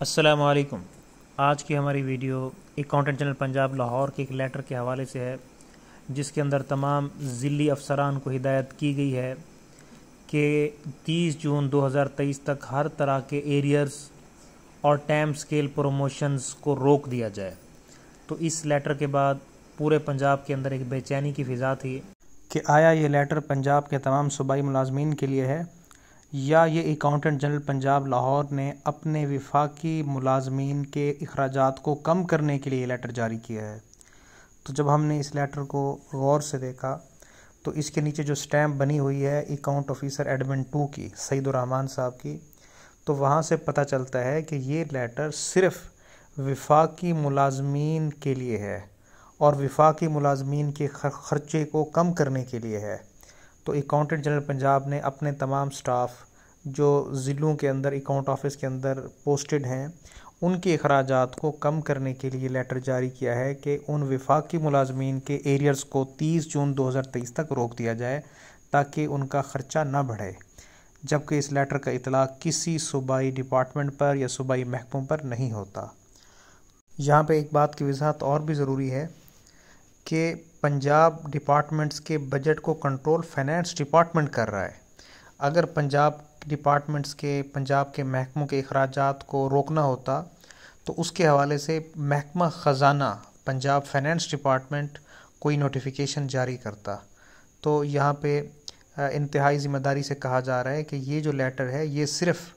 السلام علیکم۔ آج کی ہماری video accountant general Punjab Lahore کے ایک لیٹر کے حوالے سے ہے، جس کے اندر تمام ضلعی افسران کو ہدایت کی گئی ہے کہ 30 جون 2023 تک ہر طرح کے ایریئرز اور ٹائم سکیل پروموشنز کو روک دیا جائے۔ تو اس لیٹر کے بعد پورے پنجاب کے اندر ایک بے چینی کی فضا تھی کہ آیا یہ لیٹر پنجاب کے تمام صوبائی ملازمین کے لیے ہے یا یہ اکاؤنٹنٹ جنرل پنجاب لاہور نے اپنے وفاقی ملازمین کے اخراجات کو کم کرنے کے لیے یہ لیٹر جاری کیا ہے۔ تو جب ہم نے اس لیٹر کو غور سے دیکھا تو اس کے نیچے جو سٹیمپ بنی ہوئی ہے اکاؤنٹ آفیسر ایڈمن 2 کی، سعید الرحمان صاحب کی، تو وہاں سے پتہ چلتا ہے کہ یہ لیٹر صرف وفاقی ملازمین کے لیے ہے اور وفاقی ملازمین کے خرچے کو کم کرنے کے لیے ہے۔ تو اکاؤنٹنٹ جنرل پنجاب نے اپنے تمام سٹاف جو ضلعوں کے اندر اکاؤنٹ آفس کے اندر پوسٹڈ ہیں ان کے اخراجات کو کم کرنے کے لیے لیٹر جاری کیا ہے کہ ان وفاقی ملازمین کے ایریئرز کو 30 جون 2023 تک روک دیا جائے تاکہ ان کا خرچہ نہ بڑھے، جبکہ اس لیٹر کا اطلاق کسی صوبائی ڈپارٹمنٹ پر یا صوبائی محکموں پر نہیں ہوتا۔ یہاں پہ ایک بات کی وضاحت اور بھی ضروری ہے کہ پنجاب ڈپارٹمنٹس کے بجٹ کو کنٹرول فائنانس ڈپارٹمنٹ کر رہا ہے۔ اگر پنجاب ڈپارٹمنٹس کے پنجاب کے محکموں کے اخراجات کو روکنا ہوتا تو اس کے حوالے سے محکمہ خزانہ پنجاب فائنانس ڈپارٹمنٹ کوئی نوٹیفیکیشن جاری کرتا۔ تو یہاں پہ انتہائی ذمہ داری سے کہا جا رہا ہے کہ یہ جو لیٹر ہے یہ صرف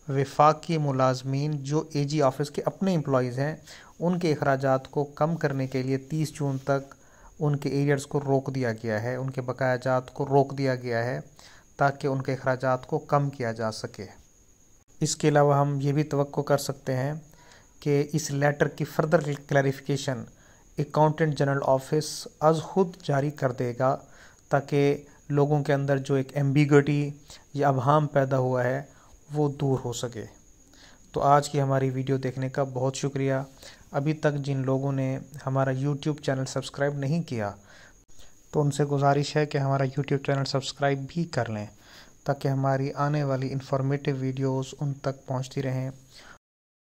وفاقی ملازمین جو اے جی آفس کے اپنے امپلائیز ہیں ان کے اخراجات کو کم کرنے کے لیے 30 جون تک ان کے ایریئرز کو روک دیا گیا ہے، ان کے بقایا جات کو روک دیا گیا ہے تاکہ ان کے اخراجات کو کم کیا جا سکے۔ اس کے علاوہ ہم یہ بھی توقع کر سکتے ہیں کہ اس لیٹر کی further clarification accountant general office is خود جاری کر دے گا تاکہ لوگوں کے اندر جو ایک ایمبیگوٹی یا ابہام پیدا ہوا ہے وہ دور ہو سکے۔ تو آج کی ہماری ویڈیو دیکھنے کا بہت شکریہ۔ ابھی تک جن لوگوں نے ہمارا یوٹیوب چینل سبسکرائب نہیں کیا تو ان سے گزارش ہے کہ ہمارا یوٹیوب چینل سبسکرائب بھی کر لیں تاکہ ہماری آنے والی انفارمیٹیو ویڈیوز ان تک پہنچتی رہیں